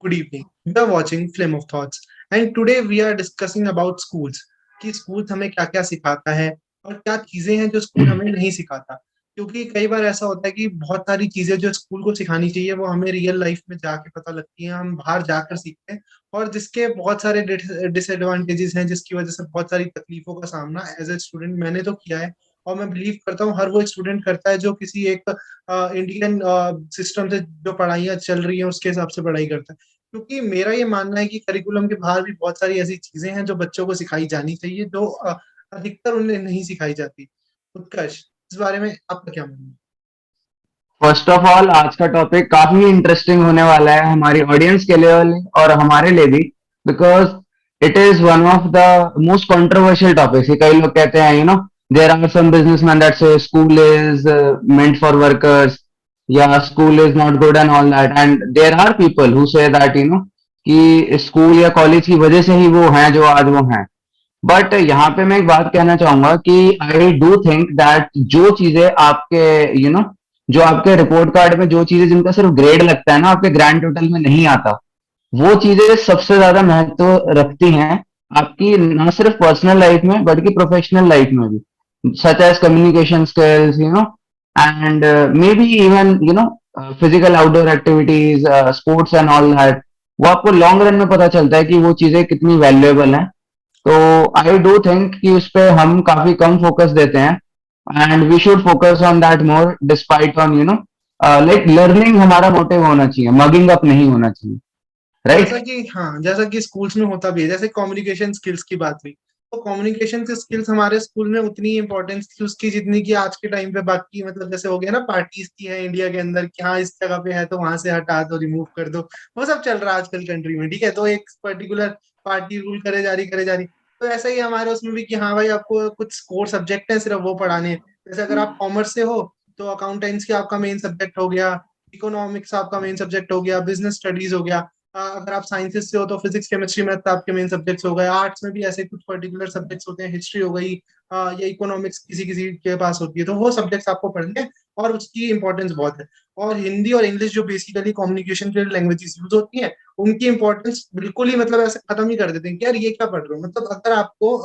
good evening. We are watching Flame of Thoughts, and today we are discussing about schools. कि school हमें क्या-क्या सिखाता है और क्या चीज़ें हैं जो स्कूल हमें नहीं सिखाता। क्योंकि कई बार ऐसा होता है कि बहुत सारी चीज़ें जो स्कूल को सिखानी चाहिए वो हमें रियल लाइफ में जाके पता लगती हैं, हम बाहर जाकर सीखते हैं और जिसके बहुत सारे डिसएडवांटेजेस हैं जिसकी वज़ह से बहुत सारी तकलीफों का सामना एज़ अ स्टूडेंट मैंने तो किया है और मैं बिलीव करता हूँ हर वो स्टूडेंट करता है जो किसी एक इंडियन सिस्टम से जो पढ़ाइयाँ चल रही हैं उसके हिसाब से पढ़ाई करता है। क्योंकि मेरा ये मानना है कि करिकुलम के बाहर भी बहुत सारी ऐसी चीज़ें हैं जो बच्चों को सिखाई जानी चाहिए जो अधिकतर उन्हें नहीं सिखाई जाती। उत्कर्ष, इस बारे में आपका क्या मानना है? फर्स्ट ऑफ ऑल आज का टॉपिक काफी इंटरेस्टिंग होने वाला है हमारी ऑडियंस के लिए और हमारे लिए भी because it is one of the most controversial topics. कई लोग कहते हैं there are some businessman that say school is meant for workers या school is not good and all that and there are people who say that कि school या college की वजह से ही वो हैं जो आज वो हैं। बट यहाँ पे मैं एक बात कहना चाहूंगा कि आई डू थिंक दैट जो चीजें आपके जो आपके रिपोर्ट कार्ड में जो चीजें जिनका सिर्फ ग्रेड लगता है ना आपके ग्रैंड टोटल में नहीं आता, वो चीजें सबसे ज्यादा महत्व रखती हैं आपकी ना सिर्फ पर्सनल लाइफ में बल्कि प्रोफेशनल लाइफ में भी, such as communication skills and maybe even physical outdoor activities, sports and all that. वो आपको लॉन्ग रन में पता चलता है कि वो चीजें कितनी वैल्यूएबल हैं। तो आई डू थिंक कि उस पे हम काफी कम फोकस देते हैं and we should focus on that more despite on like learning हमारा मोटिव होना चाहिए, मगिंग अप नहीं होना चाहिए। जैसा राइट। कि हाँ, जैसा कि स्कूल्स में होता भी है, जैसे कम्युनिकेशन स्किल्स की बात हुई, तो कम्युनिकेशन की स्किल्स हमारे स्कूल में उतनी इम्पोर्टेंस थी उसकी जितनी कि आज के टाइम पे बाकी मतलब जैसे हो गया ना पार्टीज की है इंडिया के अंदर कि हाँ इस जगह पे है तो वहां से हटा दो रिमूव कर दो, वो सब चल रहा है आजकल कंट्री में, ठीक है। तो एक पर्टिकुलर पार्टी रूल करे जा रही। तो ऐसा ही हमारे उसमें भी कि हाँ भाई आपको कुछ कोर सब्जेक्ट है सिर्फ वो पढ़ाने हैं। जैसे अगर आप कॉमर्स से हो तो अकाउंटेंसी आपका मेन सब्जेक्ट हो गया, इकोनॉमिक्स आपका मेन सब्जेक्ट हो गया, बिजनेस स्टडीज हो गया। अगर आप साइंसेस से हो तो फिजिक्स केमिस्ट्री मैथ आपके मेन सब्जेक्ट्स हो गए। आर्ट्स में भी ऐसे कुछ पर्टिकुलर सब्जेक्ट्स होते हैं, हिस्ट्री हो गई या इकोनॉमिक्स किसी किसी के पास होती है, तो वो सब्जेक्ट्स आपको पढ़ने हैं और उसकी इंपॉर्टेंस बहुत है। और हिंदी और इंग्लिश जो बेसिकली कम्युनिकेशन के लैंग्वेजेस यूज होती हैं उनकी इंपॉर्टेंस बिल्कुल ही मतलब ऐसे खत्म ही कर देते हैं कि यार ये क्या पढ़ रहे हो। मतलब अगर आपको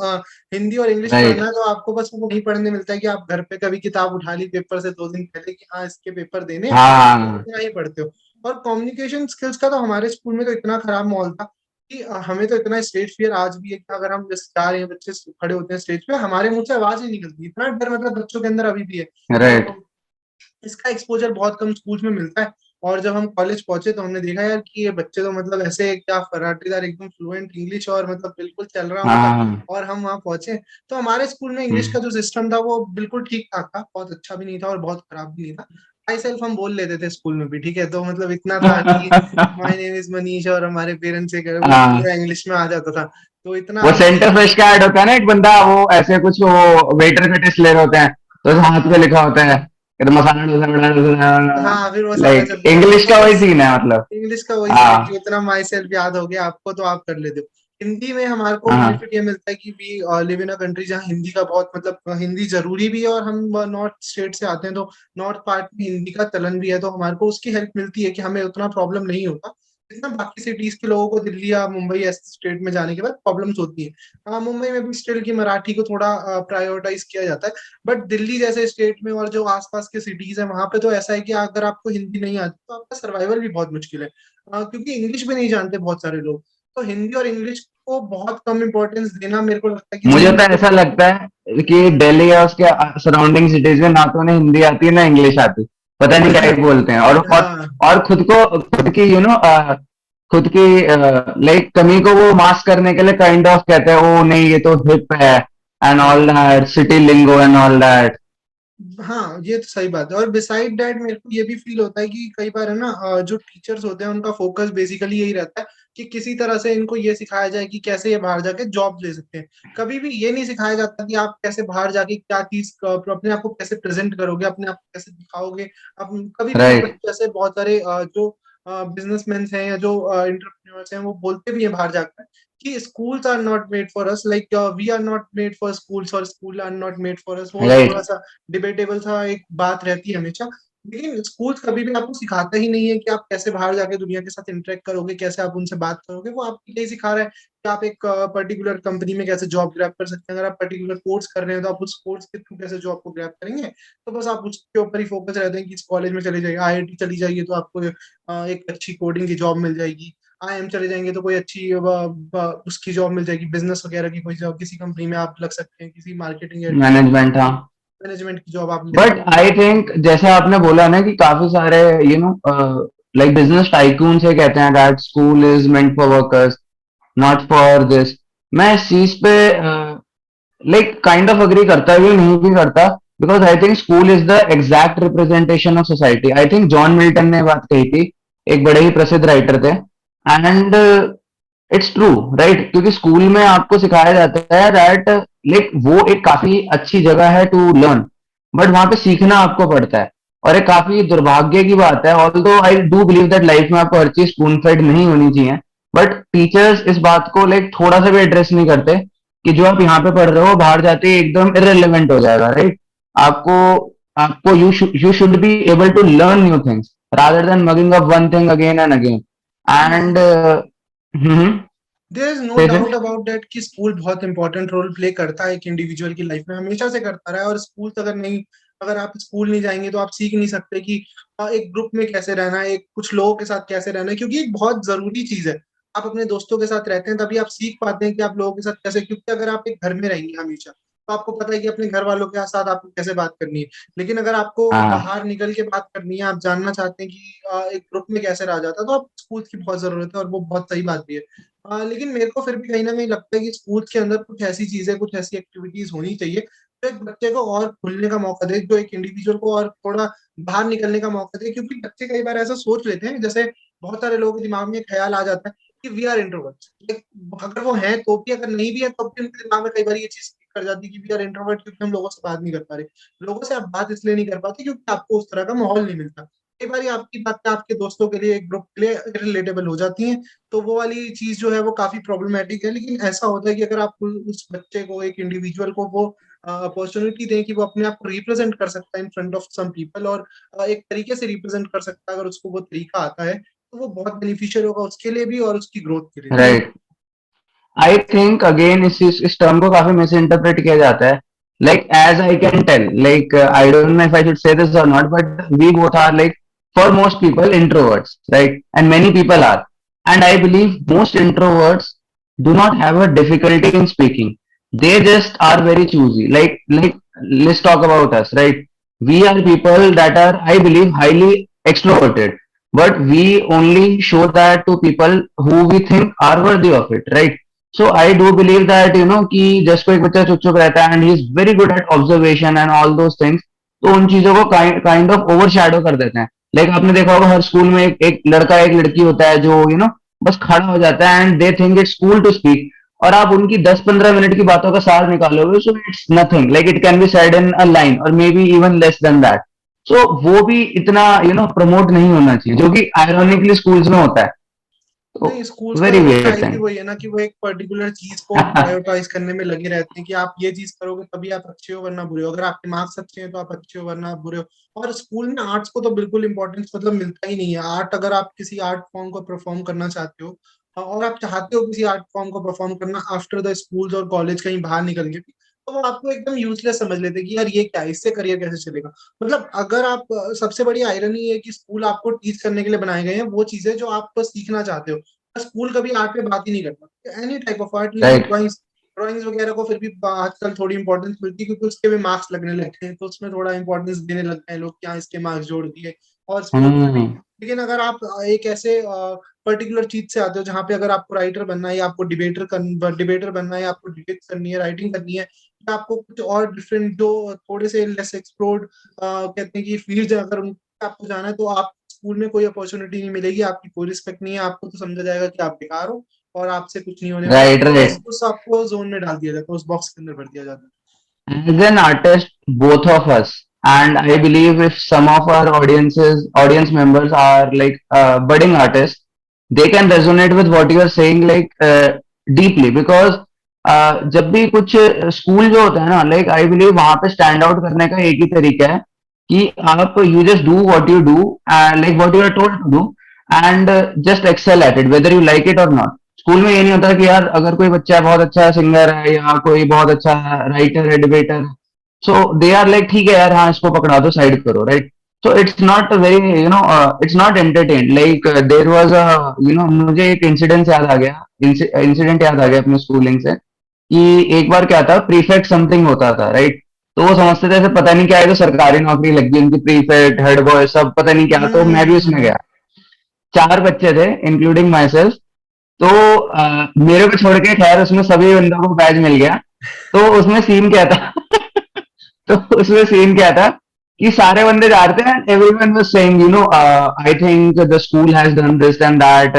हिंदी और इंग्लिश राइट। पढ़ना है तो आपको बस वो नहीं पढ़ने मिलता है कि आप घर पे कभी किताब उठा ली पेपर से 2 दिन पहले कि हाँ इसके पेपर देने हैं, हाँ। इतना ही पढ़ते हो। और कम्युनिकेशन स्किल्स का तो हमारे स्कूल में तो इतना खराब माहौल था कि हमें तो इतना स्टेज फियर आज भी है कि अगर हम जैसे जा रहे हैं बच्चे खड़े होते हैं स्टेज पे हमारे मुंह से आवाज ही निकलती है, इतना डर मतलब बच्चों के अंदर अभी भी है। राइट। तो इसका एक्सपोजर बहुत कम स्कूल में मिलता है। और जब हम कॉलेज पहुंचे तो हमने देखा यार कि ये बच्चे तो मतलब ऐसे क्या फर्राटेदार एकदम फ्लुएंट इंग्लिश और मतलब बिल्कुल चल रहा उनका। हाँ। और हम वहाँ पहुंचे तो हमारे स्कूल में इंग्लिश का जो सिस्टम था वो बिल्कुल ठीक ठाक था, बहुत अच्छा भी नहीं था और बहुत खराब भी नहीं था। माई सेल्फ हम बोल लेते थे स्कूल में भी, ठीक है। तो मतलब इतना था कि माय नेम इज मनीष और हमारे पेरेंट्स से वो हाँ। पूरा इंग्लिश में आ जाता था। तो इतना वो हम सेंटर फ्रेश का ऐड होता है ना, एक बंदा वो ऐसे कुछ वो वेटर का टेस्ट ले रहे होते हैं तो उस हाथ पे लिखा होता है कि मसाला डोसा। हाँ फिर वो सारा लाइक चलता रहता इंग्लिश तो का वही बस सीन है मतलब। इंग्लिश का वही सीन है हाँ। कि इतना माई सेल्फ याद हो गया आपको तो आप कर लेते हो। हिंदी में हमारे को हाँ। बेनिफिट ये मिलता है कि we live in a country जहाँ हिंदी का बहुत मतलब हिंदी जरूरी भी है और हम नॉर्थ स्टेट से आते हैं तो नॉर्थ पार्ट में हिंदी का चलन भी है, तो हमारे को उसकी हेल्प मिलती है कि हमें उतना प्रॉब्लम नहीं होता जितना बाकी सिटीज के लोगों को दिल्ली या मुंबई ऐसे स्टेट में जाने के बाद प्रॉब्लम्स होती है। हाँ मुंबई में भी स्टिल की मराठी को थोड़ा प्रायोरिटाइज किया जाता है। बट दिल्ली जैसे स्टेट में और जो आसपास के सिटीज है वहां पे तो ऐसा है कि अगर आपको हिंदी नहीं आती तो आपका सर्वाइवल भी बहुत मुश्किल है। क्योंकि इंग्लिश भी नहीं जानते बहुत सारे लोग। तो हिंदी और इंग्लिश को बहुत कम इम्पोर्टेंस देना मेरे को लगता है कि मुझे सही तो नहीं ऐसा लगता है कि दिल्ली या उसके सराउंडिंग सिटीज में ना तो उन्हें हिंदी आती है ना इंग्लिश आती। पता नहीं क्या है। ही बोलते हैं हाँ और खुद की खुद की लाइक कमी को वो मास्क करने के लिए काइंड ऑफ कहते हैं ओ नहीं ये तो हिप है एंड ऑल हाँ that city lingo and all that. हाँ, ये तो सही बात है। और बिसाइड दैट मेरे को ये भी फील होता है कि कई बार है ना जो टीचर्स होते हैं उनका फोकस बेसिकली यही रहता है कि किसी तरह से इनको ये सिखाया जाए कि कैसे ये बाहर जाके जॉब ले सकते हैं। कभी भी ये नहीं सिखाया जाता कि आप कैसे बाहर जाके क्या चीज अपने आप को कैसे प्रेजेंट करोगे, अपने आप को कैसे दिखाओगे। अब कभी भी जो राइट। बच्चे ऐसे बहुत सारे जो बिजनेसमैन हैं या जो एंटरप्रेन्योर्स हैं वो बोलते भी हैं बाहर जाकर कि schools are not made for us, like we are not made for schools or school are not made for us। वो थोड़ा राइट। सा डिबेटेबल सा एक बात रहती है हमेशा। लेकिन स्कूल कभी भी आपको सिखाता ही नहीं है कि आप कैसे बाहर जाके दुनिया के साथ इंटरेक्ट करोगे, कैसे आप उनसे बात करोगे। वो आपको यही सिखा रहा है कि आप एक पर्टिकुलर कंपनी में कैसे जॉब ग्रैब कर सकते हैं। अगर आप पर्टिकुलर कोर्स कर रहे हैं तो आप उस कोर्स के थ्रू कैसे जॉब को ग्रैब करेंगे। तो बस आप उसके ऊपर ही फोकस रहते हैं कि इस कॉलेज में चले जाइए, आईआईटी चली जाइए तो आपको एक अच्छी कोडिंग की जॉब मिल जाएगी। आईआईएम चले जाएंगे तो कोई अच्छी उसकी जॉब मिल जाएगी, बिजनेस वगैरह की कोई जॉब, किसी कंपनी में आप लग सकते हैं, किसी मार्केटिंग मैनेजमेंट, हाँ। मैनेजमेंट की जॉब आप ले बट सकते आई थिंक जैसे आपने बोला ना कि काफी सारे लाइक बिजनेस टाइकून से कहते हैं that school is meant for workers, not for this. मैं इस चीज पे लाइक काइंड ऑफ अग्री करता भी नहीं भी करता, because I think school is the exact representation of society. I think John Milton ने बात कही थी, एक बड़े ही प्रसिद्ध राइटर थे, एंड इट्स ट्रू, राइट? क्योंकि स्कूल में आपको सिखाया जाता है दैट लाइक वो एक काफी अच्छी जगह है टू लर्न, बट वहां पे सीखना आपको पड़ता है। और एक काफी दुर्भाग्य की बात है, although I do believe that life में आपको हर चीज स्पून फेड नहीं होनी चाहिए, बट टीचर्स इस बात को लाइक थोड़ा सा भी एड्रेस नहीं करते कि जो आप यहाँ पे पढ़ रहे हो बाहर जाते ही एकदम इरेलीवेंट हो जाएगा, राइट? आपको आपको you should be able to learn new things rather than mugging up one thing again and again. And हैं। देयर इज नो से डाउट अबाउट दैट कि स्कूल बहुत इंपॉर्टेंट रोल प्ले करता है एक इंडिविजुअल की लाइफ में, हमेशा से करता रहा है। और स्कूल अगर नहीं, अगर आप स्कूल नहीं जाएंगे तो आप सीख नहीं सकते कि एक ग्रुप में कैसे रहना है, एक कुछ लोगों के साथ कैसे रहना है, क्योंकि एक बहुत जरूरी चीज है। आप अपने दोस्तों के साथ रहते हैं तभी आप सीख पाते हैं कि आप लोगों के साथ कैसे, क्योंकि अगर आप एक घर में रहेंगे हमेशा तो आपको पता है कि अपने घर वालों के साथ आपको कैसे बात करनी है। लेकिन अगर आपको हाँ, बाहर निकल के बात करनी है, आप जानना चाहते हैं कि एक ग्रुप में कैसे रहा जाता है, तो आप स्कूल की बहुत जरूरत है, और वो बहुत सही बात भी है। लेकिन मेरे को फिर भी कहीं ना कहीं लगता है कि स्कूल के अंदर कुछ ऐसी चीजें, कुछ ऐसी एक्टिविटीज होनी चाहिए जो एक बच्चे को और खुलने का मौका दे, जो एक इंडिविजुअल को और थोड़ा बाहर निकलने का मौका दे। क्योंकि बच्चे कई बार ऐसा सोच लेते हैं, जैसे बहुत सारे लोगों के दिमाग में ख्याल आ जाता है कि वी आर इंट्रोवर्ट। अगर वो है तो भी, अगर नहीं भी है तो भी उनके दिमाग में कई बार ये चीज कर जाती है कि वी आर इंट्रोवर्ट, क्योंकि हम लोगों से बात नहीं कर पा रहे। लोगों से आप बात इसलिए नहीं कर पाते क्योंकि आपको उस तरह का माहौल नहीं मिलता। कई बार आपकी बातें आपके दोस्तों के लिए, एक ग्रुप के लिए रिलेटेबल हो जाती हैं, तो वो वाली चीज जो है वो काफी प्रॉब्लमेटिक है। लेकिन ऐसा होता है कि अगर आप उस बच्चे को, एक इंडिविजुअल को वो अपॉर्चुनिटी दें कि वो अपने आप को रिप्रेजेंट कर सकता है in front of some people, और एक तरीके से रिप्रेजेंट कर सकता है, अगर उसको वो तरीका आता है तो वो बहुत बेनिफिशियल होगा उसके लिए भी और उसकी ग्रोथ के लिए भी। राइट। आई थिंक अगेन इस टर्म को काफी मिस इंटरप्रेट किया जाता है। Like as I can tell, like I don't know if I should say this और not, but we both are like for most people introverts, right? And many people are, and I believe most introverts do not have a difficulty in speaking. They just are very choosy. Like let's talk about us, right? We are people that are, I believe, highly extroverted, but we only show that to people who we think are worthy of it, right? So I do believe that कि just कोई बच्चा चुप चुप रहता है and he is very good at observation and all those things, तो उन चीजों को काइंड ऑफ ओवर शैडो कर देते हैं। लाइक आपने देखा होगा हर स्कूल में एक लड़का एक लड़की होता है जो बस खड़ा हो जाता है and they think it's cool to speak, और आप उनकी 10-15 मिनट की बातों का सार निकालोगे so it's nothing, like it can be said in a line और maybe even less than that. So वो भी इतना प्रमोट नहीं होना चाहिए, जो कि आयरॉनिकली स्कूल्स में होता है। तो नहीं, स्कूल्स का वेरी होता वेयर है कि वही है ना कि वो एक पर्टिकुलर चीज को थिंग। प्रायोरिटाइज करने में लगे रहते हैं कि आप ये चीज करोगे तभी आप अच्छे हो वरना बुरे हो। अगर आपके मार्क्स अच्छे हैं तो आप अच्छे हो वरना आप बुरे हो। और स्कूल में आर्ट्स को तो बिल्कुल इंपॉर्टेंस मतलब मिलता ही नहीं है। आर्ट, अगर आप किसी आर्ट फॉर्म को परफॉर्म करना चाहते हो और आप चाहते हो किसी आर्ट फॉर्म को परफॉर्म करना आफ्टर द स्कूल्स और कॉलेज कहीं बाहर निकल के, तो वो आपको एकदम यूजलेस समझ लेते हैं कि यार ये क्या है, इससे करियर कैसे चलेगा। मतलब अगर आप सबसे बड़ी आयरनी है कि स्कूल आपको टीच करने के लिए बनाए गए हैं वो चीजें जो आप बस सीखना चाहते हो। स्कूल कभी आर्ट पे बात ही नहीं करता, एनी टाइप ऑफ आर्ट। लेकिन राइट। ड्राइंग्स ड्राइंग्स वगैरह को फिर भी आजकल थोड़ी इंपॉर्टेंस मिलती है क्योंकि उसके भी मार्क्स लगने लगते हैं, तो उसमें थोड़ा इंपॉर्टेंस देने लगते हैं लोग, क्या इसके मार्क्स जोड़ दिए। और स्पोर्ट्स में भी। हम्म। लेकिन अगर आप एक ऐसे पर्टिकुलर चीज से आते हो जहाँ पे अगर आपको राइटर बनना है या आपको डिबेटर बनना है या आपको डिबेट करनी है, राइटिंग करनी है, या आपको कुछ और डिफरेंट जो थोड़े से लेस एक्सप्लोर्ड कहते हैं कि फील्ड अगर उनको आपको जाना है, तो आप स्कूल में कोई अपॉर्चुनिटी नहीं मिलेगी, आपकी कोई रिस्पेक्ट नहीं है, आपको तो समझा जाएगा कि आप बेकार हो और आपसे कुछ नहीं होने वाला। राइट, तो राइट। उस आपको जोन में डाल दिया जाता है, उस बॉक्स के अंदर भर दिया जाता As an artist, both of us, and I believe if some of our audience members are like budding artists, they can resonate with what you are saying like deeply, because जब भी कुछ school जो होता है ना, like I believe वहां पे stand out करने का एक ही तरीका है कि आप you just do what you do, like what you are told to do, and just excel at it whether you like it और नॉट। स्कूल में ये नहीं होता कि यार अगर कोई बच्चा बहुत अच्छा सिंगर है या कोई बहुत अच्छा राइटर है, डिबेटर है, सो दे आर लाइक ठीक है यार, हाँ इसको पकड़ा दो, साइड करो, right. So it's not very it's not entertain, like there was a मुझे एक इंसिडेंट याद आ गया, इंसिडेंट याद आ गया अपने स्कूलिंग से, कि एक बार क्या था, प्रीफेक्ट समथिंग होता था, राइट। तो वो समझते थे ऐसे पता नहीं क्या है, तो सरकारी नौकरी लग गई उनकी, प्रीफेक्ट, हेड बॉय, सब पता नहीं क्या, तो मैं भी उसमें हम्म। गया। चार बच्चे थे इंक्लूडिंग माई सेल्फ। तो मेरे को छोड़ के खैर उसमें सभी बंदों को बैच मिल गया। तो उसमें सीन क्या था तो उसमें सीन क्या था कि सारे बंदे जा रहे थे, and everyone was saying I think the school has done this and that,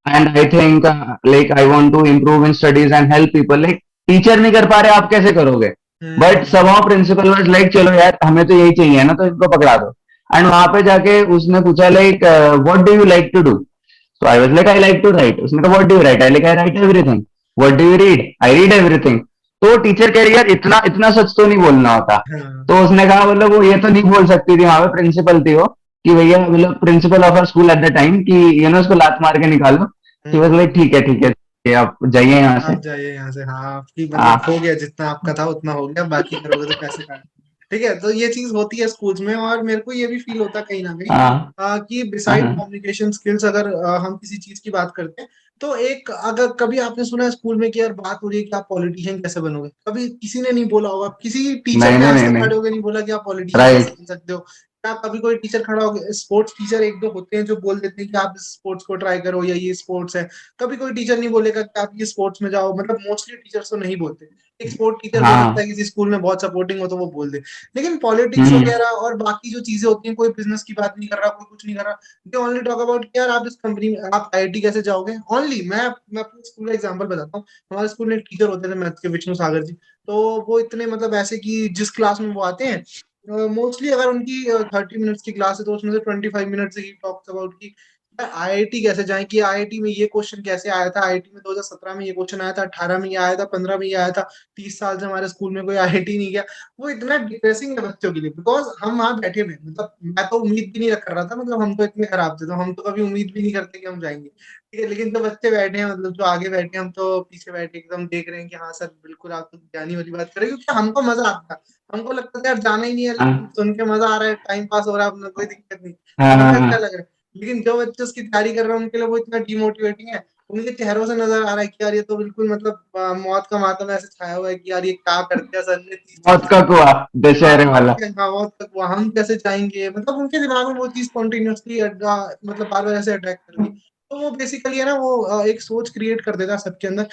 and I think like I want to improve in studies and help people, like teacher नहीं कर पा रहे, आप कैसे करोगे। But hmm. somehow principal was like चलो यार हमें तो यही चाहिए ना, तो इनको पकड़ा दो। एंड वहां पे जाके उसने पूछा like what do you like to do. So I was like, I like to write. उसने कहा, what do you write? I like, I write everything. What do you read? I read everything. तो teacher कह रही यार इतना इतना सच तो नहीं बोलना होता। हाँ। तो उसने कहा मतलब वो ये तो नहीं बोल सकती थी, वहां पे प्रिंसिपल थी वो, कि भैया मतलब principal of our school at the time, कि उसको लात मार के निकालो। शी वाज लाइक ठीक है ठीक है, आप जाइए यहाँ से। आप जाइए यहाँ से, हाँ आपकी मतलब हाँ हो गया, जितना आपका था उतना हो गया, बाकी करोगे तो पैसे काट। ठीक है, तो ये चीज होती है स्कूल्स में, और मेरे को ये भी फील होता है कहीं ना कहीं हाँ कि बिसाइड हाँ कम्युनिकेशन स्किल्स, अगर हम किसी चीज की बात करते हैं, तो एक अगर कभी आपने सुना है स्कूल में कि यार बात हो रही है कि आप पॉलिटिशियन कैसे बनोगे, कभी किसी ने नहीं बोला होगा, किसी टीचर नहीं ने नहीं आज नहीं तक नहीं, खड़े होकर नहीं बोला कि आप पॉलिटिशियन कैसे राइट। बन सकते हो। क्या कभी कोई टीचर खड़ा हो गया, स्पोर्ट्स टीचर एक दो होते हैं जो बोल देते हैं कि आप इस स्पोर्ट्स को ट्राई करो या ये स्पोर्ट्स है। कभी कोई टीचर नहीं बोलेगा कि आप ये स्पोर्ट्स में जाओ, मतलब मोस्टली टीचर्स तो नहीं बोलते। एक स्पोर्ट टीचर हो सकता है हाँ। किसी स्कूल में बहुत सपोर्टिंग हो तो वो बोल दे। लेकिन पॉलिटिक्स हम्म। वगैरह और बाकी जो चीजें होती हैं, कोई बिजनेस की बात नहीं कर रहा, कोई कुछ नहीं कर रहा। दे ओनली टॉक अबाउट यार आप इस कंपनी में, आप आईआईटी कैसे जाओगे, ओनली मैं अपने स्कूल का एग्जांपल बताता हूँ। हमारे स्कूल में एक टीचर होते थे मैथ के, विष्णु सागर जी। तो वो इतने मतलब ऐसे कि जिस क्लास में वो आते हैं, मोस्टली अगर उनकी 30 मिनट्स की क्लास है तो उसमें से 25 मिनट्स ही टॉक्स अबाउट की आईआईटी कैसे जाएं, कि आईआईटी में ये क्वेश्चन कैसे आया था, आईआईटी में 2017 में ये क्वेश्चन आया था, 18 में ये आया था, 15 में ये आया था, 30 साल से हमारे स्कूल में कोई आईआईटी नहीं गया। वो इतना डिप्रेसिंग है बच्चों के लिए, बिकॉज हम वहां बैठे हुए, मतलब मैं तो उम्मीद भी नहीं रख कर रहा था, मतलब हम तो इतने खराब थे तो हम तो कभी उम्मीद भी नहीं करते कि हम जाएंगे, ठीक है। लेकिन जो बच्चे बैठे हैं, मतलब जो आगे बैठे हैं, हम तो पीछे बैठे एकदम देख रहे हैं कि हाँ सर बिल्कुल आप तो ज्ञानी वाली बात करें, क्योंकि हमको मजा आता है। हमको लगता था यार जाना ही नहीं है, लेकिन हाँ सुन के मजा आ रहा है, टाइम पास हो रहा है अपना, कोई दिक्कत नहीं, हाँ हमें हाँ अच्छा हाँ। लग रहा है। लेकिन जो बच्चे उसकी तैयारी कर रहे हैं उनके लिए वो इतना डिमोटिवेटिंग है। उनके चेहरों से नजर आ रहा है कि यार ये तो बिल्कुल मतलब मौत का मातम ऐसे छाया हुआ है कि यार ये क्या कर दिया सर ने, 30 40 मौत का साल कुआ, हाँ दशहरे वाला। हाँ मौत तक हुआ, हम कैसे जाएंगे, मतलब उनके दिमाग में वो चीज कॉन्टिन्यूसली मतलब बार बार ऐसे अटैक कर रही है। तो वो बेसिकली है ना, वो एक सोच क्रिएट कर देता है सबके अंदर,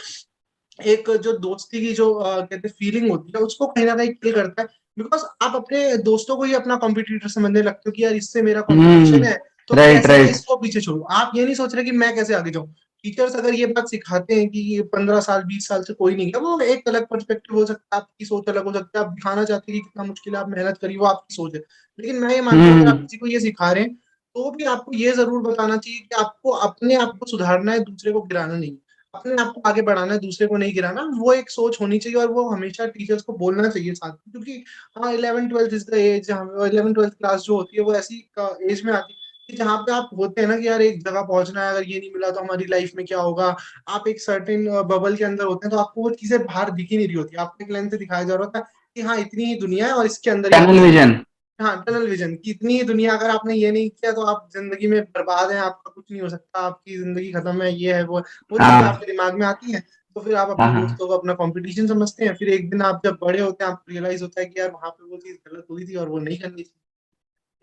एक जो दोस्ती की जो कहते हैं फीलिंग होती है, उसको कहीं ना कहीं किल करता है। बिकॉज आप अपने दोस्तों को ही अपना कॉम्पिटिटर समझने लगते हो कि यार इससे मेरा कंपटीशन हम्म। है, तो राइट कैसे मैं राइट। इसको पीछे छोड़ू। आप ये नहीं सोच रहे कि मैं कैसे आगे जाऊं। टीचर्स अगर ये बात सिखाते हैं कि ये 15 साल 20 साल से कोई नहीं गया, वो एक अलग पर्सपेक्टिव हो सकता है, आपकी सोच अलग हो सकती है, आप दिखाना चाहते हैं कि कितना मुश्किल है, आप मेहनत करिए, वो आपकी सोच है। लेकिन मैं ये मानता हूँ अगर आप हम्म। किसी को ये सिखा रहे हैं, तो भी आपको ये जरूर बताना चाहिए कि आपको अपने आप को सुधारना है, दूसरे को गिराना नहीं। अपने आप को आगे बढ़ाना है, दूसरे को नहीं गिराना, वो एक सोच होनी चाहिए, और वो हमेशा टीचर्स को बोलना चाहिए साथ में। क्योंकि हाँ 11 12 इज द एज, 11 12 क्लास जो होती है वो ऐसी एज में आती है कि जहाँ पे आप होते हैं ना कि यार एक जगह पहुंचना है, अगर ये नहीं मिला तो हमारी लाइफ में क्या होगा। आप एक सर्टेन बबल के अंदर होते हैं, तो आपको वो चीजें बाहर दिख ही नहीं रही होती, आपको एक लेंस से दिखाया जा रहा होता है कि हाँ इतनी ही दुनिया है और इसके अंदर ही टनल आपको रहना है। विजन। हाँ टनल विजन की इतनी ही दुनिया, अगर आपने ये नहीं किया तो आप जिंदगी में बर्बाद हैं, आपका कुछ नहीं हो सकता, आपकी जिंदगी खत्म है, ये है वो चीजें हाँ आपके दिमाग में आती हैं। तो फिर आप हाँ अपने हाँ दोस्तों को अपना कंपटीशन समझते हैं, फिर एक दिन आप जब बड़े होते हैं आपको रियलाइज होता है कि यार वहां पे वो चीज गलत हुई थी और वो नहीं करनी थी।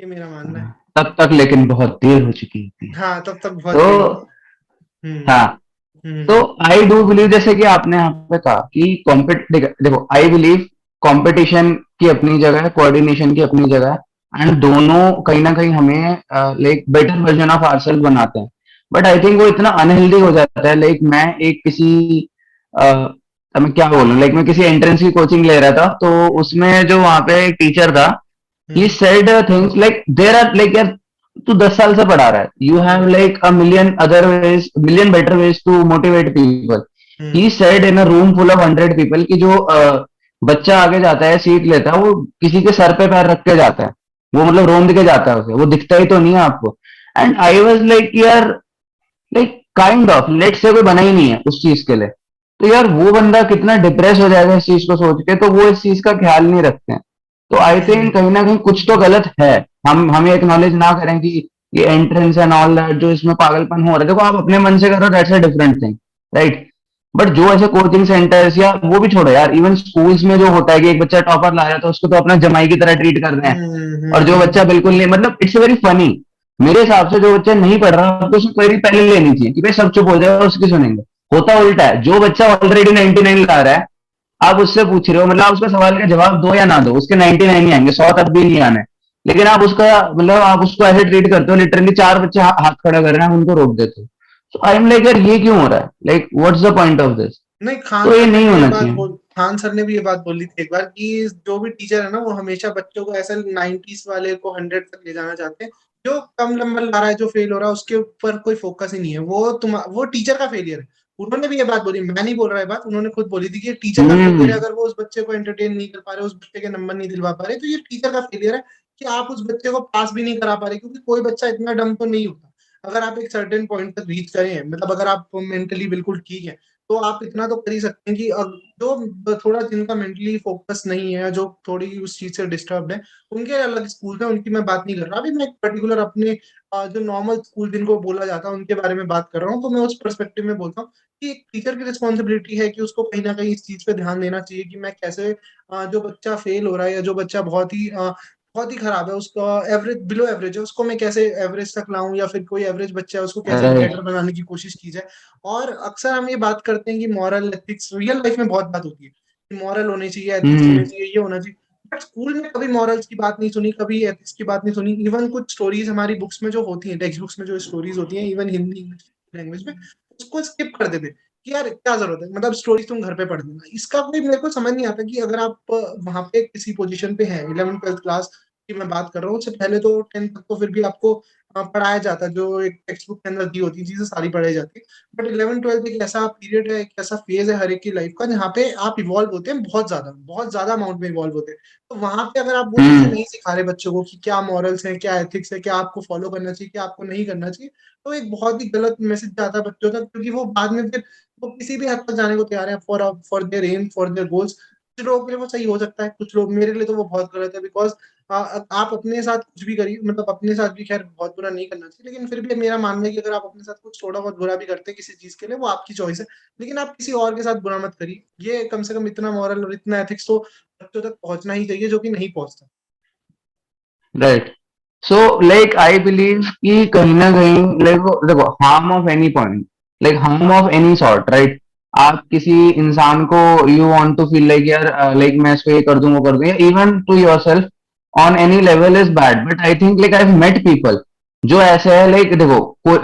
ये मेरा मानना है। हाँ। तब तक लेकिन बहुत देर हो चुकी थी। हाँ तब तक बहुत तो देर। हम्म। हाँ, तो हम्म। आई डू बिलीव जैसे कि आपने यहाँ पे कहा कि कॉम्पिट देखो, आई बिलीव कंपटीशन की अपनी जगह है, कोऑर्डिनेशन की अपनी जगह है, एंड दोनों कहीं ना कहीं हमें like better version of ourselves बनाते हैं। बट आई थिंक वो इतना अनहेल्दी हो जाता है, लाइक मैं एक किसी मैं क्या बोलूं, लाइक मैं किसी एंट्रेंस की कोचिंग ले रहा था, तो उसमें जो वहां पे एक टीचर था, he hmm. said things like there are like यार तू 10 साल से पढ़ा रहा है, you have hmm. like a million other ways, million better ways to motivate people. He hmm. said in a room full of 100 people कि जो बच्चा आगे जाता है सीट लेता है, वो किसी के सर पे पैर रख के जाता है। वो मतलब रोंद के जाता है उसे, वो दिखता ही तो नहीं है आपको। एंड आई वाज लाइक यार, लाइक काइंड ऑफ लेट से कोई बना ही नहीं है उस चीज के लिए, तो यार वो बंदा कितना डिप्रेस हो जाएगा इस चीज को सोच के, तो वो इस चीज का ख्याल नहीं रखते हैं। तो आई थिंक कहीं ना कहीं कुछ तो गलत है। हम ये एक्नॉलेज ना करें कि ये एंट्रेंस एंड ऑल दैट जो इसमें पागलपन हो रहा है, देखो आप अपने मन से करो, that's a different thing, right. But जो ऐसे कोचिंग सेंटर्स या वो भी छोड़ो यार, इवन स्कूल्स में जो होता है कि एक बच्चा टॉपर ला रहा है तो उसको तो अपना जमाई की तरह ट्रीट कर रहे हैं, और जो बच्चा बिल्कुल नहीं, मतलब इट्स वेरी फनी। मेरे हिसाब से जो बच्चा नहीं पढ़ रहा तो उसको क्वेरी पहले लेनी चाहिए कि भाई सब चुप हो जाए, उसकी सुनेंगे। होता उल्टा है, जो बच्चा ऑलरेडी 99 ला रहा है, आप उससे पूछ रहे हो, मतलब आप उसका सवाल का जवाब दो या ना दो, उसके 99 ही आएंगे, 100 तक भी नहीं आने। लेकिन आप उसका मतलब आप उसको ऐसे ट्रीट करते हो, लिटरली चार बच्चे हाथ खड़ा कर रहे हैं, आप उनको रोक देते हो। सो आई एम लाइक यार ये क्यों हो रहा है, like what's the point of this. नहीं, खान तो ये सर ने नहीं भी ये होना बात चाहिए। बोल खान सर ने भी ये बात बोली थी एक बार कि जो भी टीचर है ना वो हमेशा बच्चों को ऐसा 90s वाले को 100 तक ले जाना चाहते हैं। जो कम नंबर ला रहा है, जो फेल हो रहा है, उसके ऊपर कोई फोकस ही नहीं है। वो टीचर का फेलियर है। उन्होंने भी ये बात बोली, मैं नहीं बोल रहा है बात, उन्होंने खुद बोली थी कि ये टीचर का फेलियर है। हम्म। अगर वो उस बच्चे को एंटरटेन नहीं कर पा रहे, उस बच्चे के नंबर नहीं दिलवा पा रहे, तो ये टीचर का फेलियर है कि आप उस बच्चे को पास भी नहीं करा पा रहे, क्योंकि कोई बच्चा इतना डम तो नहीं होता। अगर आप एक सर्टेन पॉइंट तक रीच करें, मतलब अगर आप मेंटली बिल्कुल ठीक है, तो आप इतना तो कर ही सकते हैं कि जो थोड़ा जिनका मेंटली फोकस नहीं है, जो थोड़ी उस चीज से डिस्टर्ब्ड है, उनके अलग स्कूल है, उनकी मैं बात नहीं कर रहा। अभी मैं एक पर्टिकुलर अपने जो नॉर्मल स्कूल जिनको बोला जाता है उनके बारे में बात कर रहा हूँ। तो मैं उस पर्सपेक्टिव में बोलता हूँ कि एक टीचर की रिस्पॉन्सिबिलिटी है कि उसको कहीं ना कहीं इस चीज पे ध्यान देना चाहिए कि मैं कैसे जो बच्चा फेल हो रहा है या जो बच्चा बहुत ही खराब है, उसका एवरेज बिलो एवरेज है, उसको मैं कैसे एवरेज तक लाऊं, या फिर कोई एवरेज बच्चा है उसको कैसे राइट। बेटर बनाने की कोशिश की जाए। और अक्सर हम ये बात करते हैं कि मॉरल एथिक्स रियल लाइफ में बहुत बात होती है कि मॉरल होने चाहिए, एथिक्स होने हम्म। चाहिए, ये होना चाहिए। बट स्कूल में कभी मॉरल्स की बात नहीं सुनी, कभी एथिक्स की बात नहीं सुनी। इवन कुछ स्टोरीज हमारी बुक्स में जो होती हैं, टेक्स्ट बुक्स में जो स्टोरीज होती हैं, इवन हिंदी इंग्लिश लैंग्वेज में, उसको स्किप कर देते कि यार क्या जरूरत है, मतलब स्टोरीज तुम घर पे पढ़ लेना। इसका कोई मेरे को समझ नहीं आता कि अगर आप वहां पे किसी पोजीशन पे हैं, 11th 12th क्लास की मैं बात कर रहा हूँ, उससे पहले तो 10th तक तो फिर भी आपको पढ़ाया जाता है, जो एक टेक्स्ट बुक के अंदर दी होती है चीजें सारी पढ़ाई जाती है। बट 11th 12th एक ऐसा पीरियड है, एक ऐसा फेज है हर एक की लाइफ का, जहाँ पे आप इवॉल्व होते हैं, बहुत ज्यादा अमाउंट में इवॉल्व होते हैं। तो वहां पे अगर आप वो चीजें हम्म। नहीं सिखा रहे बच्चों को कि क्या मॉरल्स है, क्या एथिक्स है, क्या आपको फॉलो करना चाहिए, क्या आपको नहीं करना चाहिए, तो एक बहुत ही गलत मैसेज जाता है बच्चों तक। क्योंकि वो बाद में फिर वो किसी भी हद तक जाने को तैयार है for their aim, for their goals. कुछ लोगों के लिए वो सही हो सकता है, कुछ लोग, मेरे लिए तो वो बहुत गलत है। बिकॉज आप अपने साथ कुछ भी करिए, मतलब अपने साथ भी खैर बहुत बुरा नहीं करना चाहिए, लेकिन फिर भी मेरा मानना है कि अगर आप अपने साथ कुछ थोड़ा बहुत बुरा भी करते हैं किसी चीज के लिए, वो आपकी चॉइस है। लेकिन आप किसी और के साथ बुरा मत करिए। ये कम से कम इतना मॉरल और इतना एथिक्स तो बच्चों तक पहुंचना ही चाहिए, जो कि नहीं पहुंचता। Right. So like I believe कि कहीं ना कहीं लाइक देखो, harm of any point, like harm of any sort, right. आप किसी इंसान को you want to feel like यार, लाइक मैं इसको ये कर दूं वो कर दूं, या even to yourself on any level is bad. But I think like I have met people जो ऐसे है, लाइक देखो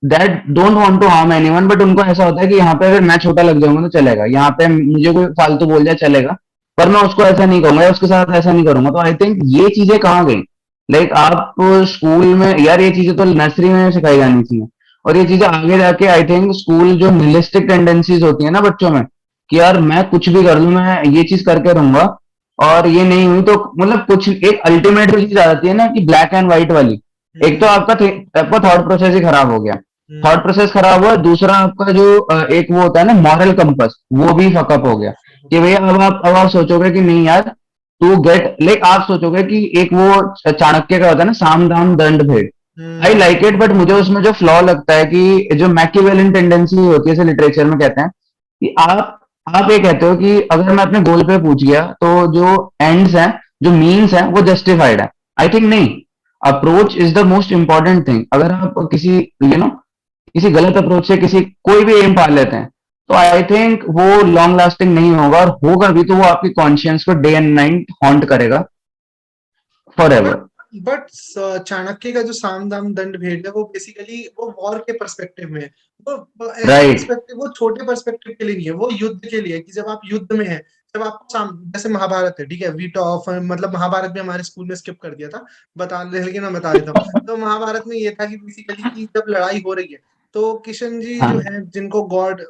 that don't want to harm anyone, but उनको ऐसा होता है कि यहाँ पे अगर मैं छोटा लग जाऊंगा तो चलेगा, यहाँ पे मुझे कोई फालतू बोल जाए चलेगा, पर मैं उसको ऐसा नहीं करूंगा या उसके साथ ऐसा नहीं करूंगा। तो आई थिंक ये चीजें कहाँ गई, लाइक आप स्कूल में यार ये चीजें तो नर्सरी में सिखाई जानी चाहिए, और ये चीजें आगे जाके आई थिंक स्कूल जो निहिलिस्टिक टेंडेंसीज होती है ना बच्चों में, कि यार मैं कुछ भी कर लूं, मैं ये चीज करके रहूंगा, और ये नहीं हुई तो मतलब कुछ एक अल्टीमेट चीज आ जाती है ना कि ब्लैक एंड व्हाइट वाली। एक तो हम्म। आपका थॉट प्रोसेस ही खराब हो गया, थॉट हम्म। प्रोसेस खराब हुआ, दूसरा आपका जो एक वो होता है ना मॉरल कंपस, वो भी फकअप हो गया। कि भैया अब आप सोचोगे कि नहीं यार, टू गेट लाइक आप सोचोगे कि एक वो चाणक्य का होता है ना, साम दाम दंड भेद। आई हम्म। लाइक इट, बट मुझे उसमें जो फ्लॉ लगता है कि जो मैकिवेलियन टेंडेंसी होती है, जैसे लिटरेचर में कहते हैं कि आप ये कहते हो कि अगर मैं अपने गोल पे पूछ गया तो जो एंड्स हैं, जो मीन्स हैं, वो जस्टिफाइड है। आई थिंक नहीं, approach is the most important thing. अगर आप किसी किसी गलत अप्रोच से किसी कोई भी एम पाल लेते हैं, तो आई थिंक वो लॉन्ग लास्टिंग नहीं होगा, और होगा भी तो वो आपकी कॉन्शियंस को डे एंड नाइट हॉन्ट करेगा for but ever. But Chanakya का जो साम दाम दंड भेद है, वो बेसिकली वो वॉर के पर्सपेक्टिव में है। वो ऐसे राइट। पर्सपेक्टिव, वो छोटे पर्सपेक्टिव के लिए नहीं है, वो युद्ध के लिए है कि जब आप युद्ध में हैं, जब आपको जैसे महाभारत है, ठीक है, वी टॉप, मतलब महाभारत भी हमारे स्कूल में स्किप कर दिया था लेकिन मैं बता देता हूँ। तो महाभारत में ये था कि बेसिकली कि जब लड़ाई हो रही है, तो किशन जी जो हाँ। है, जिनको गॉड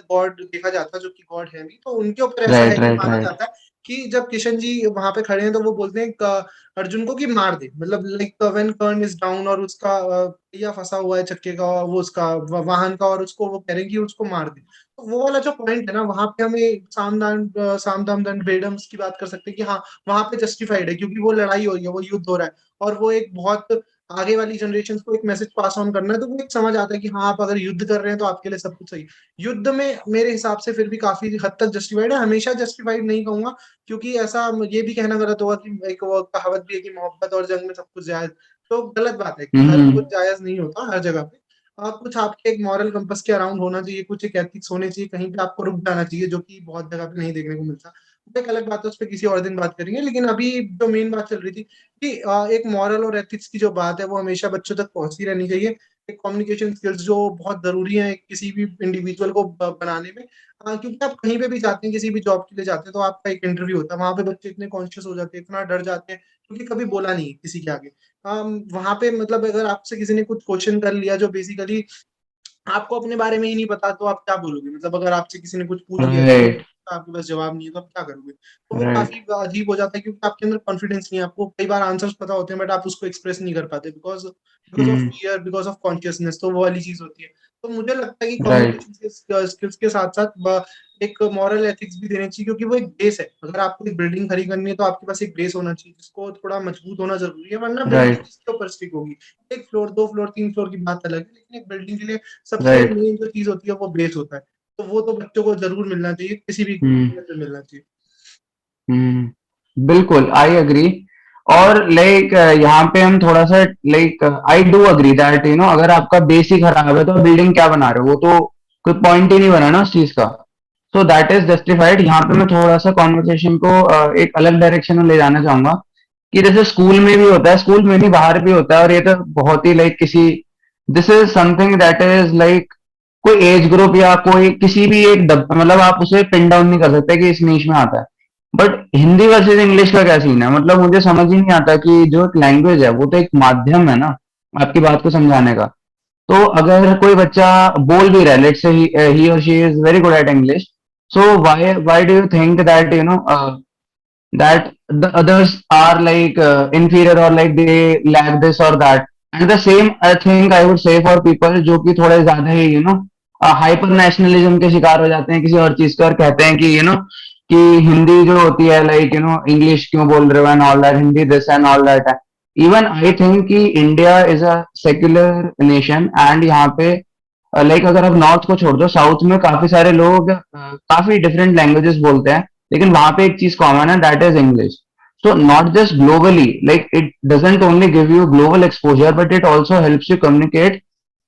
गॉड देखा जाता है, जो कि गॉड है भी, तो उनके ऊपर ऐसा है राइट कि राइट माना राइट। जाता है कि जब किशन जी वहां पे खड़े हैं तो वो बोलते हैं अर्जुन को कि मार दे, मतलब like when Karna is down और उसका पहिया फंसा हुआ है चक्के का, वो उसका वाहन का, और उसको वो कह रहे हैं कि उसको मार दे। तो वो वाला जो पॉइंट है ना, वहां पे हमें साम दाम दंड भेदम की बात कर सकते हैं कि हाँ, वहां पे जस्टिफाइड है क्योंकि वो लड़ाई हो रही है, वो युद्ध हो रहा है, और वो एक बहुत आगे वाली जनरेशन को एक मैसेज पास ऑन करना है, तो वो एक समझ आता है कि हाँ, आप अगर युद्ध कर रहे हैं तो आपके लिए सब कुछ सही है। युद्ध में मेरे हिसाब से फिर भी काफी हद तक जस्टिफाइड है, हमेशा जस्टिफाइड नहीं कहूंगा, क्योंकि ऐसा ये भी कहना गलत होगा कि एक वो कहावत भी है कि मोहब्बत और जंग में सब कुछ जायज। तो गलत बात है कि हर हम्म कुछ जायज नहीं होता हर जगह पे। कुछ आपके एक मॉरल कंपस के अराउंड होना चाहिए, कुछ एक एथिक्स होने चाहिए, कहीं पे आपको रुक जाना चाहिए, जो कि बहुत जगह पे नहीं देखने को मिलता। वो एक अलग बात है, उस पर किसी और दिन बात करेंगे, लेकिन अभी जो मेन बात चल रही थी कि एक मॉरल और एथिक्स की जो बात है वो हमेशा बच्चों तक पहुंचती रहनी चाहिए। एक कम्युनिकेशन स्किल्स जो बहुत जरूरी है किसी भी इंडिविजुअल को बनाने में। क्योंकि आप कहीं पे भी जाते हैं, किसी भी जॉब के लिए जाते हैं, तो आपका एक इंटरव्यू होता है, वहां पे बच्चे इतने कॉन्शियस हो जाते हैं, इतना डर जाते हैं, क्योंकि कभी बोला नहीं है किसी के आगे। वहां पे मतलब अगर आपसे किसी ने कुछ क्वेश्चन कर लिया जो बेसिकली आपको अपने बारे में ही नहीं पता, तो आप क्या बोलोगे? मतलब अगर आपसे किसी ने कुछ पूछ लिया कि राइट आपके पास जवाब नहीं है, तो आप क्या करोगे? तो वो राइट काफी अजीब हो जाता है, क्योंकि आपके अंदर कॉन्फिडेंस नहीं है, आपको कई बार आंसर्स पता होते हैं बट आप उसको एक्सप्रेस नहीं कर पाते, because because of hmm fear, because of consciousness. तो वो वाली चीज होती है। तो मुझे लगता है कि राइट कम्युनिकेशन स्किल्स के साथ साथ एक मॉरल एथिक्स भी देने चाहिए, क्योंकि वो एक बेस है। अगर आपको एक बिल्डिंग खड़ी करनी है तो आपके पास एक बेस होना चाहिए, जिसको थोड़ा मजबूत होना जरूरी है, वरना बिल्डिंग राइट किसके ऊपर स्टिक होगी? एक फ्लोर, दो फ्लोर, तीन फ्लोर की बात अलग है, लेकिन एक बिल्डिंग के लिए सबसे राइट मेन जो चीज होती है वो बेस होता है। तो वो तो बच्चों को जरूर मिलना चाहिए, किसी भी हम्म में मिलना चाहिए। बिल्कुल आई एग्री। और लाइक यहाँ पे हम थोड़ा सा like I do agree that अगर आपका बेस ही खराब है तो बिल्डिंग क्या बना रहे हो, वो तो कोई पॉइंट ही नहीं बना ना उस चीज का। So that is justified. यहाँ पे मैं थोड़ा सा कॉन्वर्सेशन को एक अलग डायरेक्शन में ले जाना चाहूंगा कि जैसे स्कूल में भी होता है, स्कूल में भी बाहर भी होता है, और ये तो बहुत ही लाइक किसी this is something that is like कोई एज ग्रुप या कोई किसी भी एक मतलब आप उसे पिन डाउन नहीं कर सकते कि इस नीच में आता है। बट हिंदी वर्सेस इंग्लिश का क्या सीन है, मतलब मुझे समझ ही नहीं आता कि जो एक लैंग्वेज है वो तो एक माध्यम है ना आपकी बात को समझाने का। तो अगर कोई बच्चा बोल भी रहा है, लेट्स से ही और she is very good at English, so why do you think that that the others are like inferior or like they lack this or that? And the same I think I would say for people जो कि थोड़े ज्यादा ही hyper nationalism के शिकार हो जाते हैं किसी और चीज के, और कहते हैं कि कि हिंदी जो होती है लाइक इंग्लिश क्यों बोल रहे हो and all that, Hindi this and all that है। इवन आई थिंक कि India is a secular nation, and यहाँ पे लाइक अगर आप नॉर्थ को छोड़ दो, साउथ में काफी सारे लोग काफी डिफरेंट लैंग्वेजेस बोलते हैं, लेकिन वहां पे एक चीज कॉमन है, that is English. So not just globally, like it doesn't only give you global exposure, but it also helps you communicate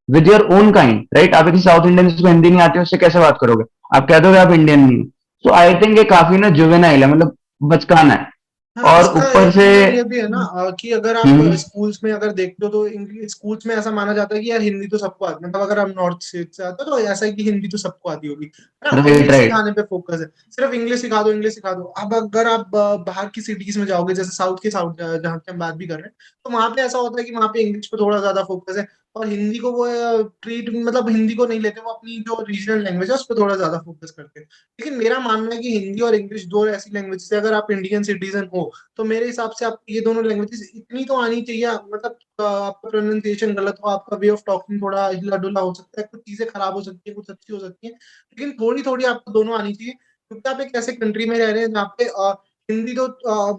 with your own kind, right? आप किसी साउथ इंडियन जिसको हिंदी नहीं आती है उससे कैसे बात करोगे? आप कह दोगे आप इंडियन नहीं हो। सो आई थिंक ये काफी ना जुवेनाइल है, मतलब बचकाना है। हाँ, और इसका ऊपर एक से रीजन ये भी है ना कि अगर आप हम्म स्कूल्स में अगर देखते हो तो इंग्लिश स्कूल्स में ऐसा माना जाता है कि यार हिंदी तो सबको आती है, मतलब अगर आप नॉर्थ से आते हो तो ऐसा है कि हिंदी तो सबको आती होगी, है ना? राइट इंग्लिश राइट सिखाने पे फोकस है, सिर्फ इंग्लिश सिखा दो, इंग्लिश सिखा दो। अब अगर आप बाहर की सिटीज में जाओगे, जैसे साउथ के, साउथ जहाँ की हम बात भी कर रहे हैं, तो वहां पे ऐसा होता है कि वहां पे इंग्लिश पे थोड़ा ज्यादा फोकस है, और हिंदी को वो ट्रीट, मतलब हिंदी को नहीं लेते, वो अपनी जो रीजनल लैंग्वेज है उस पर थोड़ा ज्यादा फोकस करते हैं। लेकिन मेरा मानना है कि हिंदी और इंग्लिश दो ऐसी लैंग्वेज है, अगर आप इंडियन सिटीजन हो तो मेरे हिसाब से आपको ये दोनों लैंग्वेजेस इतनी तो आनी चाहिए, मतलब आपका प्रोनाउंसिएशन गलत हो, आपका वे ऑफ टॉकिंग थोड़ा हिला डुला हो सकता है, कुछ चीजें खराब हो सकती है, कुछ अच्छी हो सकती है, लेकिन थोड़ी थोड़ी आपको दोनों आनी चाहिए, क्योंकि आप एक ऐसे कंट्री में रह रहे हैं जहाँ पे हिंदी तो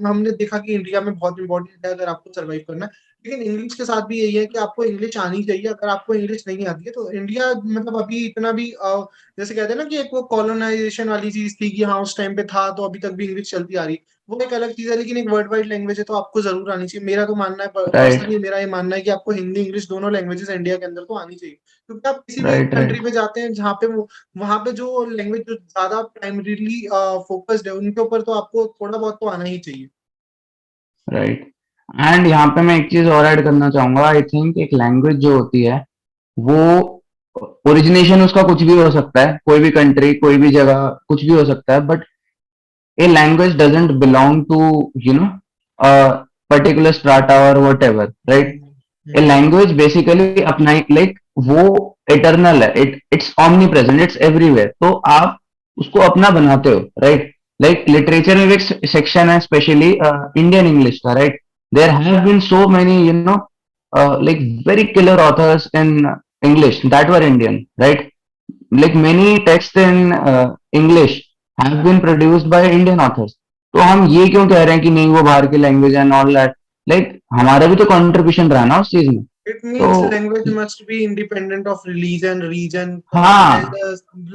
हमने देखा कि इंडिया में बहुत इंपॉर्टेंट है अगर आपको सर्वाइव करना है। लेकिन इंग्लिश के साथ भी यही है कि आपको इंग्लिश आनी चाहिए। अगर आपको इंग्लिश नहीं आती है तो इंडिया मतलब अभी इतना भी जैसे कहते हैं ना कि एक वो कॉलोनाइजेशन वाली चीज थी कि हाँ उस टाइम पे था, तो अभी तक भी इंग्लिश चलती आ रही है, वो एक अलग चीज है, लेकिन एक वर्ल्ड वाइड लैंग्वेज है तो आपको जरूर आनी चाहिए। मेरा तो मानना है, राइट पर्सनली मेरा ये मानना है कि आपको हिंदी इंग्लिश दोनों लैंग्वेजेस इंडिया के अंदर तो आनी चाहिए, क्योंकि आप किसी भी राइट कंट्री राइट में जाते हैं जहाँ पे वो वहां पे जो लैंग्वेज जो ज्यादा प्राइमरीली फोकस्ड है उनके ऊपर तो आपको थोड़ा बहुत तो आना ही चाहिए। राइट। एंड यहाँ पे मैं एक चीज और ऐड करना चाहूंगा। आई थिंक एक लैंग्वेज जो होती है वो ओरिजिनेशन उसका कुछ भी हो सकता है, कोई भी कंट्री कोई भी जगह कुछ भी हो सकता है, but a language doesn't belong to you know a particular strata और whatever, right? Hmm, uh hmm, language basically अपना लाइक वो इटरनल है, it's omnipresent, it's everywhere, तो आप उसको अपना बनाते हो, राइट? लाइक लिटरेचर में भी एक सेक्शन है स्पेशली इंडियन इंग्लिश का, right? There have been so many like very killer authors in English that were Indian, right? Like many texts in English have been produced by Indian authors. तो हम ये क्यों कह रहे हैं कि नहीं वो बाहर की language and all that? Like हमारा भी तो कंट्रीब्यूशन रहा ना उस चीज में। It तो means language must be independent of religion, region, and हाँ,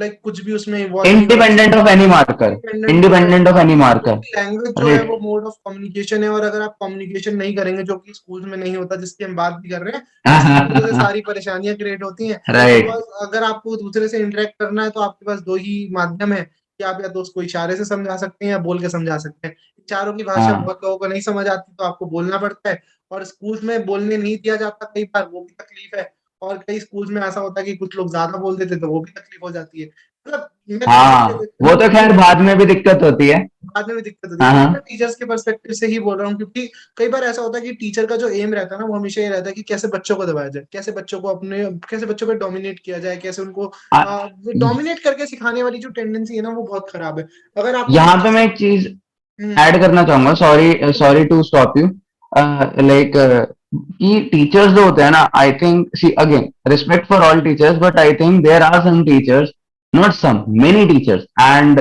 like कुछ भी उसमें involve नहीं होना independent of any marker, independent हो इंडिपेंडेंट ऑफ एनी मार्कर, क्योंकि लैंग्वेज जो है राइट? वो मोड ऑफ कम्युनिकेशन है और अगर आप कम्युनिकेशन नहीं करेंगे जो कि स्कूल में नहीं होता जिसकी हम बात भी कर रहे हैं जिसकी वजह से सारी परेशानियां क्रिएट होती हैं राइट। बिकॉज अगर आपको दूसरे से इंटरेक्ट करना है तो आपके पास दो ही माध्यम है कि आप या तो उसको इशारे से समझा सकते हैं या बोल के समझा सकते हैं इशारों की भाषा हाँ, बहुत लोगों को नहीं समझ आती तो आपको बोलना पड़ता है और स्कूल में बोलने नहीं दिया जाता कई बार वो भी तकलीफ है और कई स्कूल में ऐसा होता है कि कुछ लोग ज्यादा बोल देते तो वो भी तकलीफ हो जाती है मतलब मैं टीचर के हाँ, वो तो खैर बाद में भी दिक्कत होती है। बाद में भी दिक्कत होती है हाँ, लेकिन मैं हाँ, टीचर्स के पर्सपेक्टिव से ही बोल रहा हूँ क्योंकि कई बार ऐसा होता है कि टीचर का जो एम रहता है ना वो हमेशा ये रहता है कि कैसे बच्चों को दबाया जाए कैसे बच्चों को अपने कैसे बच्चों पे डोमिनेट किया जाए कैसे उनको आ- डोमिनेट करके सिखाने वाली जो टेंडेंसी है ना वो बहुत खराब है अगर आपको यहाँ किसी पे मैं चीज एक चीज हम्म ऐड करना चाहूंगा, sorry sorry to stop you. Like कि टीचर्स जो होते हैं ना, I think, see again, respect for all teachers, but I think there are some teachers, not some, many teachers, and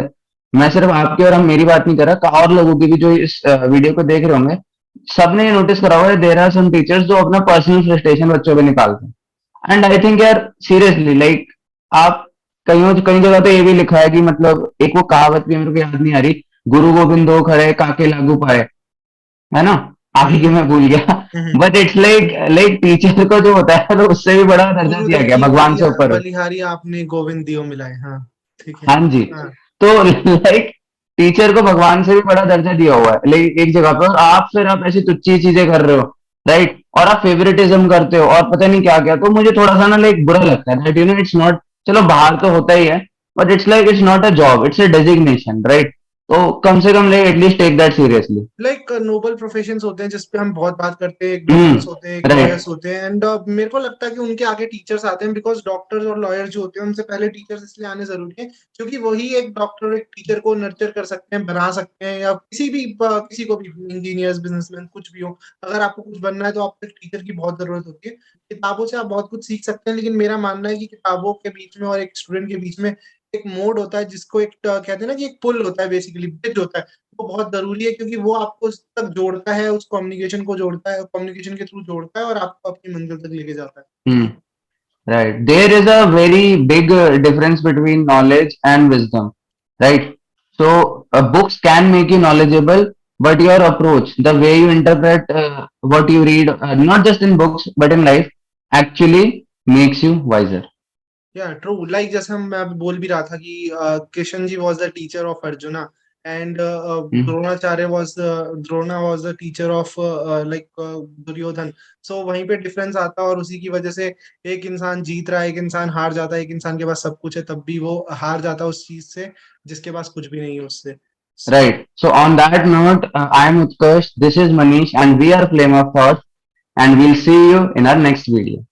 मैं सिर्फ आपकी और हम मेरी बात नहीं कर रहा, और लोगों की भी जो इस वीडियो को देख रहे होंगे, सबने ये नोटिस करा हुआ है, देयर आर सम टीचर्स जो अपना पर्सनल फ्रस्ट्रेशन बच्चों पे निकालते हैं। एंड आई थिंक यार, सीरियसली, लाइक आप कई जगह तो ये भी लिखा है कि मतलब एक वो कहावत भी मेरे को याद नहीं आ रही, गुरु गोविंद दो खड़े काके लागू पाए, है ना? आगे की मैं भूल गया। Hmm but it's like like teacher को जो होता है तो उससे भी बड़ा दर्जा दिया गुरुदेव गया, की भगवान से ऊपर। बलिहारी आपने गोविंद दियो मिलाए हाँ ठीक है हाँ जी। हाँ तो लाइक टीचर को भगवान से भी बड़ा दर्जा दिया हुआ है, लाइक एक जगह पर, और आप फिर आप ऐसी तुच्छी चीजें कर रहे हो, राइट? और आप फेवरेटिज्म करते हो और पता नहीं क्या क्या, तो मुझे थोड़ा सा ना लाइक बुरा लगता है, दैट इट्स नॉट, चलो बाहर तो होता ही है, but it's like it's not a job, it's a designation, right? तो कम से कम like at least take that seriously. Like noble professions होते हैं जिसपे हम बहुत बात करते हैं एक डॉक्टर्स होते हैं एक राइट। लॉयर्स होते हैं एंड मेरे को लगता है कि उनके आगे टीचर्स आते हैं बिकॉज डॉक्टर्स और लॉयर्स जो होते हैं उनसे पहले टीचर्स इसलिए आने जरूरी है क्योंकि वही एक डॉक्टर और एक टीचर को नर्चर कर सकते हैं बना सकते हैं या किसी को भी इंजीनियर्स बिजनेसमैन कुछ भी हो अगर आपको कुछ बनना है तो आपको एक टीचर की बहुत जरूरत होती है किताबों से आप बहुत कुछ सीख सकते हैं लेकिन मेरा मानना है कि किताबों के बीच में और एक स्टूडेंट के बीच में एक मोड होता है जिसको एक कहते हैं ना कि एक पुल होता है बेसिकली ब्रिज होता है वो बहुत जरूरी है क्योंकि वो आपको उस तक जोड़ता है उस कम्युनिकेशन को जोड़ता है कम्युनिकेशन के थ्रू जोड़ता है और आपको अपनी मंजिल तक लेके जाता है Right. There is a very big difference between knowledge and wisdom, right? So, books can make you knowledgeable, but your approach, the way you interpret what you read, not just in books, but in life, actually makes you wiser. या true like जैसे हम मैं अभी बोल भी रहा था कि Krishna ji was the teacher of Arjuna and Hmm. Drona was the teacher of like Duryodhan so वहीं पे डिफरेंस आता है और उसी की वजह से एक इंसान जीत रहा है एक इंसान हार जाता है एक इंसान के पास सब कुछ है तब भी वो हार जाता है उस चीज से जिसके पास कुछ भी नहीं है उससे सो Right. So, on that note, I am Utkarsh, this is Manish, and we are Flame of Thought, and we'll see you in our next video.